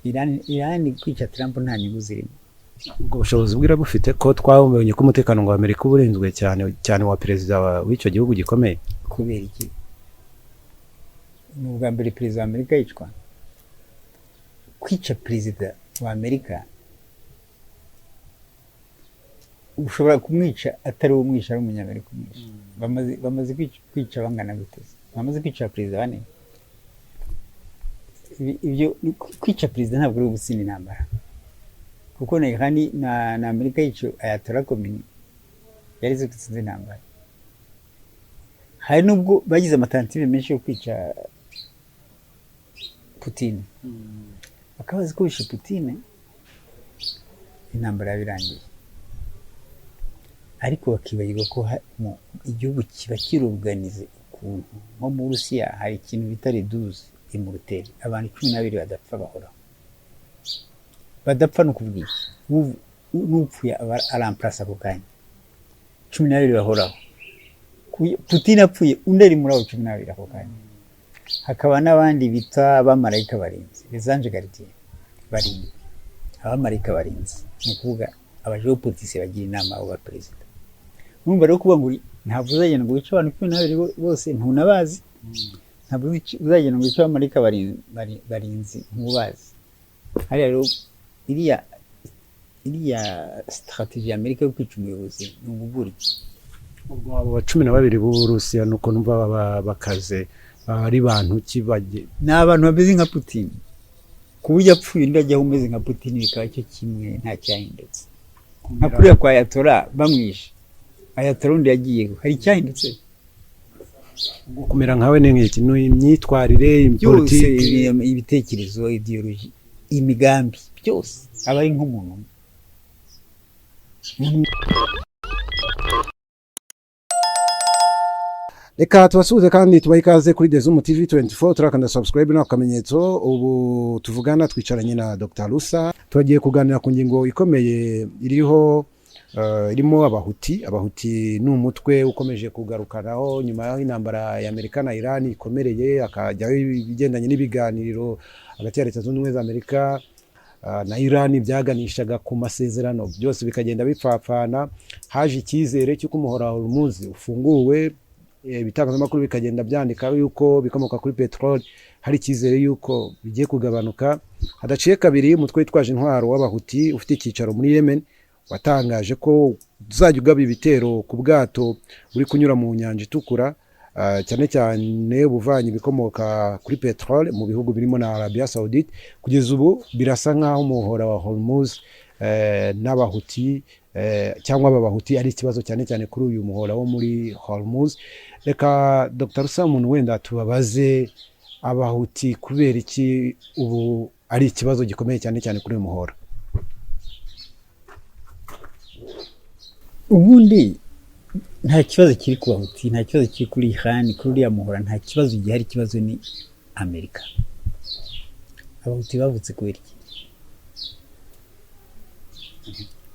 Iran kwica Trump nta nyungu zirimo. ubwo bushobozi bwira bufite ko twabonye ko umutekano wa Amerika uburinzwe cyane wa perezida w'icyo gihugu gikomeye. Kubera iki? Ni ubwa mbere perezida wa Amerika yicwa. Kwica perezida wa Amerika ushobora kumwica atari uwo mwisha, ari umunyamerika umwisha. Bamaze kwica bangana gute? Bamaze kwica perezida bane. Ibyo kwica perezida ntabwo ari ugutsinda intambara, kuko na Iran na Amerika yico Ayatollah Khomeini yari zo gutsinda intambara. Hari nubwo bagize amatantive menshi yo kwica Putin, bakabaza ko bishe Putin intambara yabirangiye, ariko bakibagirwa ko igihugu kiba kiruganize ukuntu. Nko mu Burusiya hari ikintu bita reduce imuruteri, abantu 12 badapfa bahoraho. Badapfa no kuvuga n'upfuye aramplasa ako kanya 12 bahoraho. Putin apfuye undi ari muri abo 12 ako kanya. Hakaba n'abandi bita abamarayika barinzi, les anges gardiens barinzi, abamarayika barinzi, ni kuvuga abajeopolitisi bagira inama abo perezida. Numva rero kuba ngo ntabwo uzagenda ngo wice abantu 12 bose ntunabazi, ntabwo uzagenda ngo wice abamarayika barinzi ntubazi. Hari rero iriya strategy ya Amerika yo kwica umuyobozi ni ubuguri. Ubwo abo 12 b'Uburusiya nuko numva bakaze ari bantu kibage, n'abantu bameze nka Putin, kuburyo apfuye undi ajya umeze nka Putin bikaba cyo kimwe, nta cyahindutse. Nka kuriya kwa Ayatollah bamwishe, Ayatollah undi yagiye, hari cyahindutse? Kumera nkawe n'iki imyitwarire, politiki, ibitekerezo, ideology, imigambi byose aba ari nk'umuntu. Reka tubasuhuze kandi tubahe ikaze kuri Dezumu TV 24, turakanda subscribe na kamenyetso. Ubu tuvugana twicaranye na Dr. Lusa, tugiye kuganira ku ngingo ikomeye irimo abahuti n'umutwe ukomeje kugarukanaho nyuma y'aho intambara ya Amerika na Iran ikomereye, akajyaho ibigendanye n'ibiganiro hagati ya Leta Zunze Ubumwe za Amerika na Iran byaganishaga ku masezerano, byose bikagenda bipfapfana. Haje icyizere cy'uko umuhora wa Hormuz ufunguwe, ibitangazamakuru bikagenda byandika yuko bikomoka kuri petrol, hari icyizere yuko bigiye kugabanuka. Hadaciye kabiri umutwe witwaje intwaro w'abahuti ufite icyicaro muri Yemen watangaje ko uzajya ugaba ibitero ku bwato buri kunyura mu nyanja itukura, cyane cyane buvanye ibikomoka kuri petrol mu bihugu birimo na Arabia Saudite. Kugeza ubu birasa nkaho umuhora wa Hormuz n'abahuti cyangwa abahuti ari ikibazo cyane cyane kuri uyu muhora wo muri Hormuz. Reka Dr. Samun wenda tubabaze abahuti kubera iki ubu ari ikibazo gikomeye cyane cyane kuri uyu muhora. Ubundi nta kibazo kiri ku bahuti, nta kibazo kiri kuri Iran, kuri ya muhora nta kibazo gihari. Ikibazo ni Amerika. Abahuti bavutse kubera iki?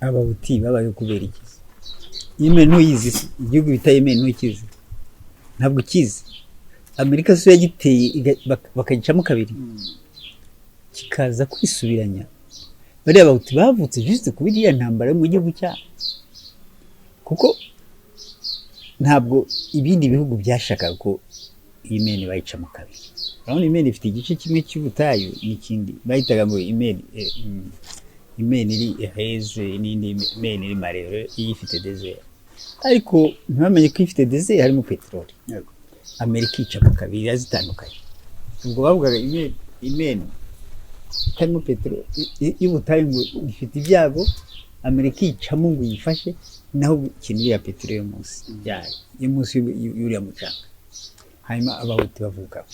Abahuti babaye kubera iki? Yemen ntuyizi, igihugu bita Yemen ntukizi, ntabwo kizi. Amerika so yagiteye bakagicamo kabiri kikaza kwisubiranya. Bari abahuti bavutse juste kubera iya ntambara mu gihugu cyabo, kuko ntabwo ibindi bihugu byashakaga ko Yemen bayicamo kabiri. Urabona Yemen ifite igice kimwe cy'ubutayu n'ikindi bahitaga ngo Yemen iri heze n'indi Yemen iri marere, ifite desert. Ariko ntibamenye ko ifite desert harimo petroli. Amerika icamo kabiri yazitandukanye. Ubwo bavugaga Yemen harimo petroli y'ubutayu ngo ifite ibyago, Amerika icamo ngo yifashe, naho ikintu ya petroli yo munsi yayo, yo munsi y'uriya mucanga. Hanyuma abahuti bavuga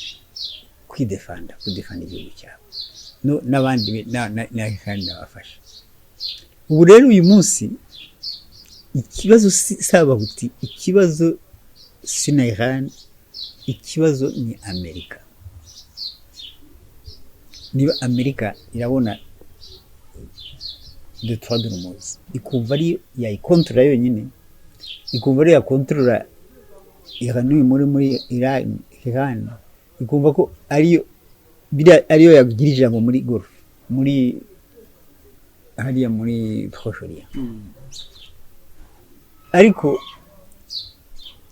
kudefanda igihugu cyabo, no n'abandi kandi nabafasha. Ubu rero uyu munsi ikibazo si abahuti, ikibazo si na Iran, ikibazo ni Amerika. Niba Amerika irabona Detroit de Hormuz ikumva ari yayikontrola yonyine, ikumva ari yakontrola Iran muri Iran, ikumva ko ariyo yagira ijambo muri Gulf, muri hariya muri Proche-Orient ariko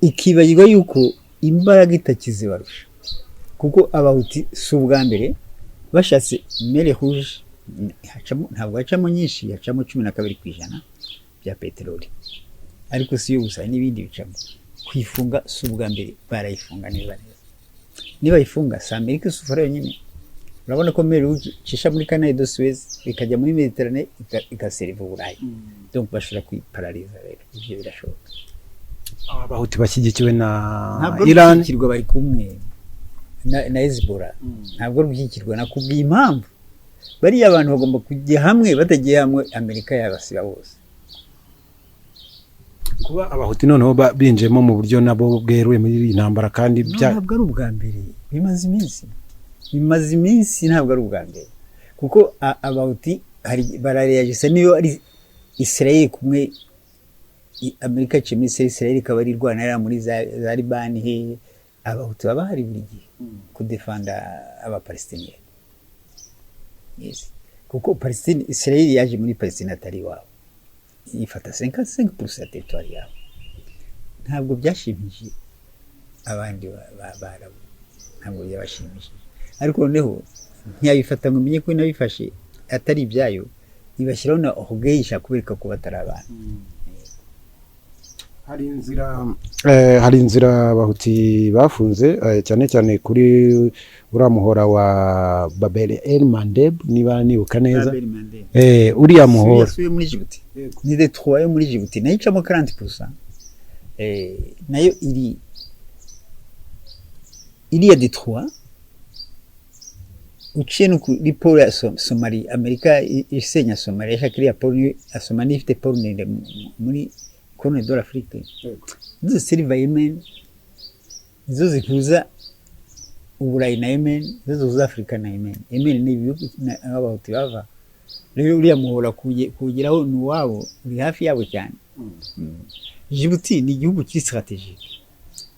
ikibagirwa yuko imbaraga itakizibarusha kuko abahuti si ubwa mbere bashatse mere rouge ntabwo hacamo nyinshi hacamo 12% bya peteroli ariko si yo gusa n'ibindi bicamo kwifunga si ubwa mbere barayifunga neza niba ifunga si Amerika isufara yonyine urabona ko mere rouge cisha muri Canal de Suez bikajya muri Mediterane igaseriva Uburayi donc bashobora kwiparaliza rero ibyo birashoboka abahuti bashyigikiwe na Iran kirwa bari kumwe na Hezbollah ntabwo rubikirwa nakubwiye impamvu bari abantu bagomba kujya hamwe batagiye hamwe Amerika yabasiba bose kuba abahuti noneho binjemo mu buryo nabo bweruye muri iyi ntambara kandi ntabwo ari ubwa mbere bimaze iminsi ntabwo ari ubwa mbere kuko abahuti barareyagisa niyo ari Israel kumwe Amerika cimi Israel ikaba ari rwanira muri za Libani he abahuti baba hari buri gihe kudefanda abapalestiniens yes kuko Palestine Israel yaje muri Palestine atari wabo ifata 55% ya territoire yabo ntabwo byashimishije abandi barabu ntabwo byabashimishije ariko noneho ntiyabifata ngo menye ko nabifashe atari ibyayo ibashyiraho na ogeisha kubereka ko batari abantu hari inzira abahuti bafunze cyane cyane kuri uramuhora wa Babel el Mandeb niba nibuka neza uriya muhora muri Djibouti ni Detroit yo muri Djibouti nayo icamo 40% nayo iri ya Detroit uciye no kuri pole ya Somalia Amerika isenya Somalia shakiriya pole ya Somalia ifite pole muri Corne de l'Afrique izo Silva Yemen izo zihuza Uburayi na Yemen izo zihuza Afrika na Yemen ni ibihugu abahuti bava rero uriya muhora kugeraho ni wabo uri hafi yabo cyane Djibouti ni igihugu kiri strategique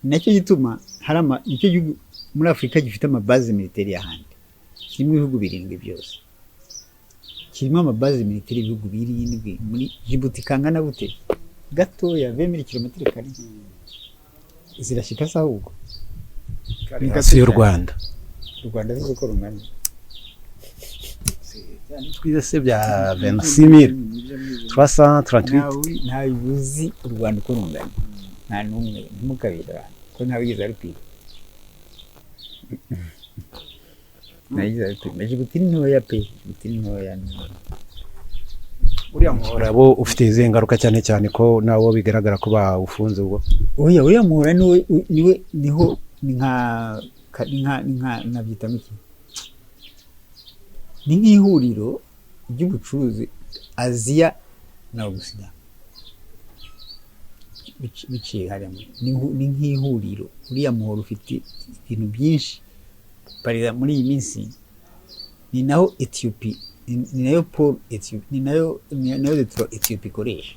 nacyo gituma harama icyo gihugu muri Afrika gifite amabaze militaire y'ahandi kirimo ibihugu birindwi byose kirimo amabaze militaire ibihugu birindwi muri Djibouti kangana gute gatoya 20 km kare zirashika sa ahubwo hasi y'u Rwanda ziko rumana twize se bya 26338 nta yuzi u Rwanda ko rungana nta numwe mukabira ko nta wigize ari kwiga nayiza ari kwiga Djibouti ntoya pe Djibouti ntoya uriya muhora bo ufite izihe ngaruka cyane cyane ko nawo bigaragara ko bawufunze ubwo uriya muhora niwe niho nabyita muki ni nk'ihuriro ry'ubucuruzi Aziya na Occident biciye harimo ni nk'ihuriro uriya muhora ufite ibintu byinshi parira muri iyi minsi ni naho Ethiopia ni nayo Paul Ethiopia ni nayo Ethiopia ikoresha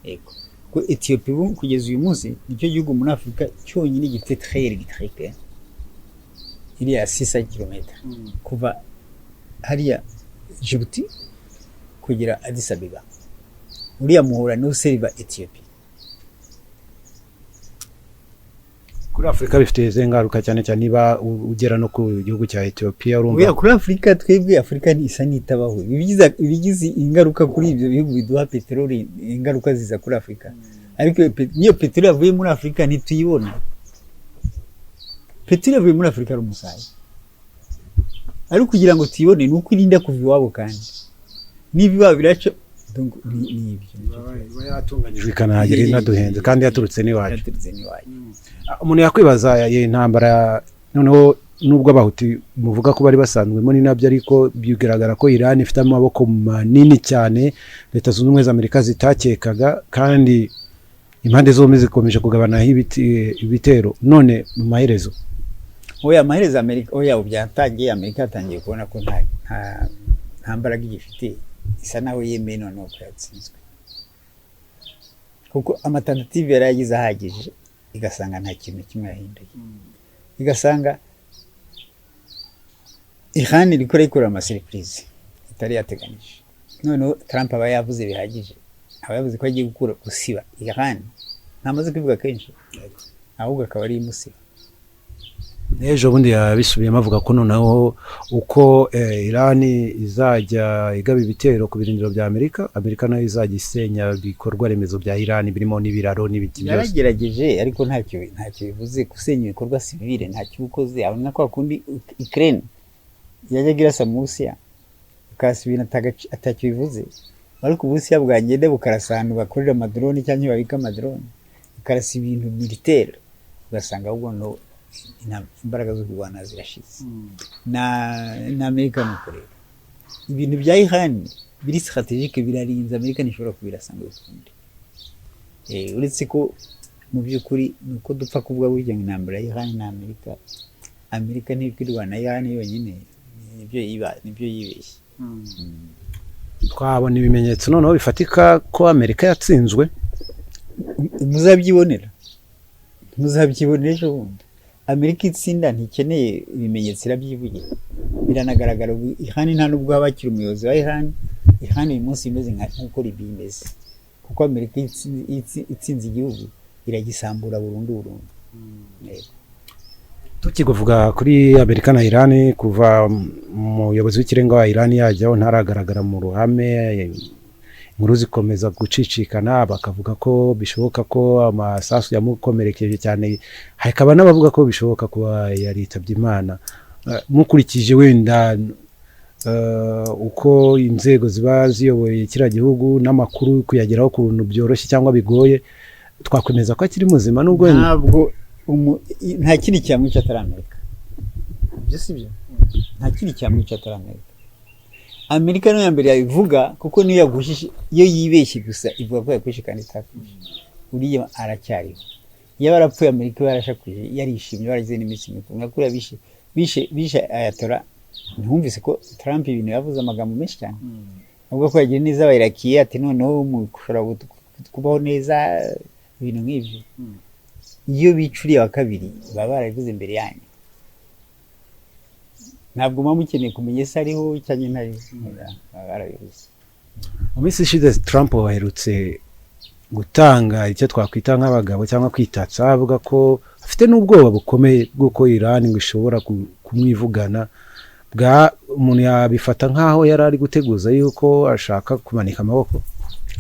ego ko Ethiopia kugeza uyu munsi nicyo gihugu muri Afrika cyonyine gifite trail électrique iri ya 6 km kuva hariya Djibouti kugera Addis Abeba uriya muhora no serva Ethiopia kuri Afrika bifite izengaruka cyane cyane niba ugera no ku gihugu cya Ethiopia urumva kuri Afrika twebwe Afrika ni isa nitabaho ibigize ingaruka kuri ibyo bihugu biduha peteroli ingaruka ziza kuri Afrika ariko niyo peteroli yavuye muri Afrika ntituyibona peteroli yavuye muri Afrika ari umusayi ariko kugira ngo tuyibone nuko irinda kuva iwabo kandi niba biraca ni ibyo yatunganyijwe ikanahagera inaduhenze kandi yaturutse n'iwacu umuntu yakwibaza intambara noneho nubwo abahuti muvuga ko bari basanzwemo ni nabyo ariko bigaragara ko Iran ifite amaboko manini cyane leta zunze ubumwe za Amerika zitakekaga kandi impande zombi zikomeje kugabana ibitero none mu maherezo amaherezo Amerika byatangiye Amerika yatangiye kubona ko nta mbaraga igifite isa naho yemeye noneho ko yatsinzwe kuko amatentative yari yagize ahagije igasanga nta kintu kimwe yahinduye igasanga Iran iriko ikora ama surprise tutari yateganije. Noneho Trump aba yavuze bihagije, aba yavuze ko agiye gusiba Iran, ntamaze kubivuga kenshi, ahubwo akaba ari imusiba. Ejo bundi yabisubiyemo avuga ko noneho uko Iran izajya igaba ibitero ku birindiro bya Amerika nayo izajya isenya ibikorwa remezo bya Iran birimo n'ibiraro n'ibiti byose. Yaragerageje ariko ntacyo bivuze gusenya ibikorwa civile, ntacyo ukoze. Abona ko akundi Ukraine yajyaga irasa mu Burusiya ukasubira atacyo bivuze, ariko Uburusiya bwagenda bukarasa ahantu bakorera amadrone cyangwa babika amadrone, bukarasa ibintu militaire, ugasanga ahubwo no imbaraga zo kurwana zirashize. na Amerika nuko rero ibintu bya Iran biri strategique, birarinze Amerika nishobora kubirasa ngo bikunde. Uretse ko mu by'ukuri nuko dupfa kuvuga burya ngo intambara ya Iran na Amerika ntikwirwana Iran yonyine, nibyo yibeshye. Twabona ibimenyetso noneho bifatika ko Amerika yatsinzwe. Muzabyibonera ejo bundi. Amerika itsinda ntikeneye ibimenyetso, irabyivugira, biranagaragara. Iran nta nubwo haba hakiri umuyobozi wa Iran uyu munsi imeze nk'uko Libya imeze, kuko Amerika itsinze igihugu iragisambura burundu. Tukikuvuga kuri Amerika na Iran, kuva umuyobozi w'ikirenga wa Iran yajyaho ntaragaragara mu ruhame, inkuru zikomeza gucicikana, bakavuga ko bishoboka ko amasasu yamukomerekeje cyane, hakaba n'abavuga ko bishoboka kuba yaritabye Imana. Mukurikije wenda uko inzego ziba ziyoboye kiriya gihugu n'amakuru kuyageraho ku bintu byoroshye cyangwa bigoye, twakwemeza ko akiri muzima nubwo ntabwo nta kindi cyamwica atari Amerika. Ibyo si byo, nta kindi cyamwica atari Amerika. Amerika niyo mbere yabivuga, kuko niyo yagushije, iyo yibeshye gusa ivuga ko yakwishe kandi itakwishe. Uriya aracyariho. Iyo barapfuye Amerika barashakuje, yarishimye, baragize n'iminsi mikuru. Nakuri bishe Ayatollah. Ntumvise ko Trump ibintu yavuze amagambo menshi cyane, avuga ko yagira neza abayirakiye, ati noneho mushobora kubaho neza, ibintu nk'ibyo. Iyo bicuriye wa kabiri baba barabivuze imbere yanyu, ntabwo muba mukeneye kumenya ese ariho cyangwa ntariho, barabivuze. Mu minsi ishize Trump waherutse gutanga icyo twakwita nk'abagabo cyangwa kwitatsa, avuga ko afite n'ubwoba bukomeye bw'uko Iran ngo ishobora kumwivugana. Umuntu yabifata nk'aho yari ari guteguza yuko ashaka kumanika amaboko.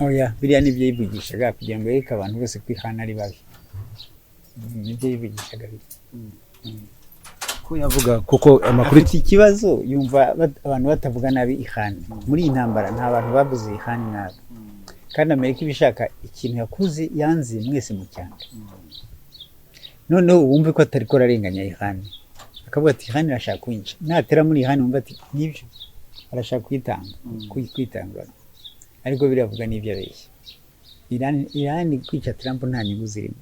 Oya, biriya nibyo yivugishaga kugira ngo yereke abantu bose ko Iran ari babi. Nibyo yivugishaga biri. Ko yavuga kuko amakuru iki kibazo yumva abantu batavuga nabi Iran. Muri iyi ntambara nta bantu babuze Iran nabi, kandi Amerika ibishaka ikintu yakuze yanze mwese mu cyanga. Noneho wumve ko atari ko ararenganya Iran, akavuga ati Iran irashaka kwinshi, natera muri Iran wumva ati nibyo arashaka kwitanga, ariko biravuga n'ibyo abeshya. Iran kwica Trump nta nyungu zirimo.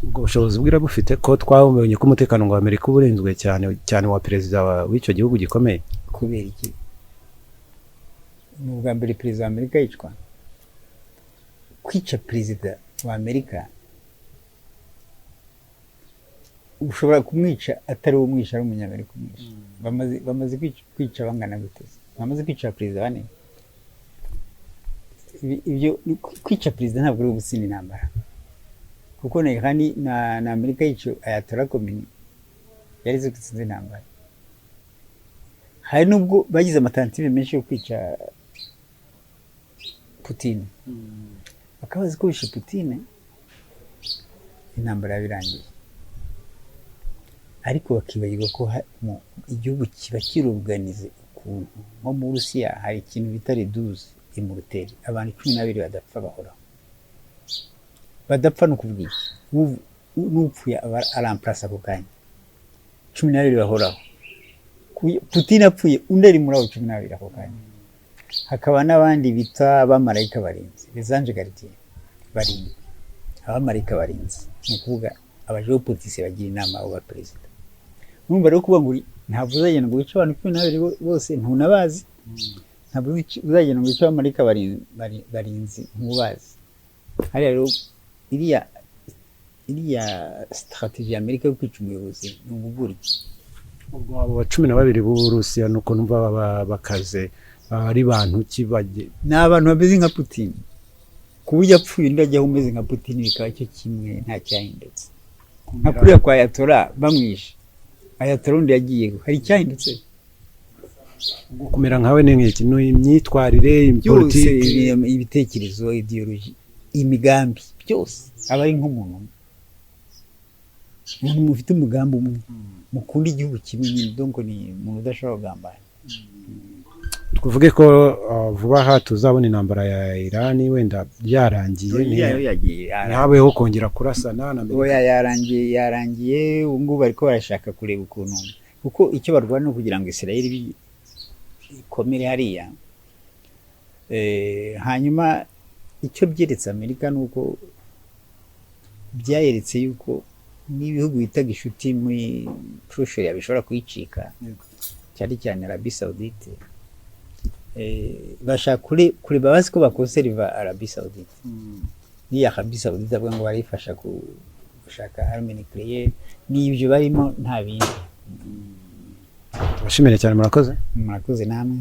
Ubwo bushobozi bwira bufite ko twabonye ko umutekano wa Amerika uburinzwe cyane wa perezida w'icyo gihugu gikomeye. Kubera iki? Ni ubwa mbere perezida wa Amerika yicwa. Kwica perezida wa Amerika ushobora kumwica atari umwisha, ari umunyamerika umwisha. Bamaze kwica bangana gute? Bamaze kwica perezida bane. Ibyo kwica perezida ntabwo ari ugutsinda intambara, kuko na Iran na Amerika yica Ayatollah Khomeini yari zo gutsinda intambara. Hari nubwo bagize amatantive menshi yo kwica Putin, bakabaza ko bishe Putin intambara yabirangiye, ariko bakibagirwa ko igihugu kiba kiruganize ukuntu. Nko mu Burusiya hari ikintu bita reduce immortel, abantu 12 badapfa bahoraho. Badapfa no kuvuga n'upfuye aramplasa ako kanya, 12 bahoraho. Putin apfuye undi ari muri abo 12 ako kanya. Hakaba n'abandi bita abamarayika barinzi, les anges gardiens barinzi, abamarayika barinzi, ni kuvuga abajeopolitisi bagira inama abo perezida. Numva rero kuba ngo ntabwo uzagenda ngo wice abantu 12 bose ntunabazi, ntabwo uzagenda ngo wice abamarayika barinzi ntubazi. Hari rero iriya strategie ya Amerika yo kwica umuyobozi ni ubuguri. Ubwo abo 12 b'Uburusiya nuko numva bakaze ari bantu kibage ni abantu bameze nka Putin ku buryo apfuye undi ajyaho umeze nka Putin bikaba cyo kimwe nta cyahindutse nka kuriya kwa Ayatollah bamwishe Ayatollah undi yagiyeho hari icyahindutse kumera nkawe ni nk'iki ni imyitwarire byose politiki ibitekerezo ideology imigambi byose aba ari nk'umuntu umuntu mufite umugambi umwe mukunda igihugu kimwe donc ni umuntu udashobora kugambana tuvuge ko vuba aha tuzabona intambara ya Iran wenda yarangiye ntihabeho kongera kurasana na Amerika yarangiye ubu ngubu bariko barashaka kureba ukuntu kuko icyo barwana no kugira ngo Israel ikomere hariya hanyuma icyo byeretse Amerika nuko byayeretse yuko n'ibihugu bitaga inshuti muri Prussia yabishobora kuyicika cyari cyane Arabie Saoudite bashaka kureba bazi ko bakonseriva Arabie Saoudite ni Arabie Saoudite avuga ngo barifasha gushaka arme nucléaire n'ibyo barimo nta bindi turashimire cyane murakoze namwe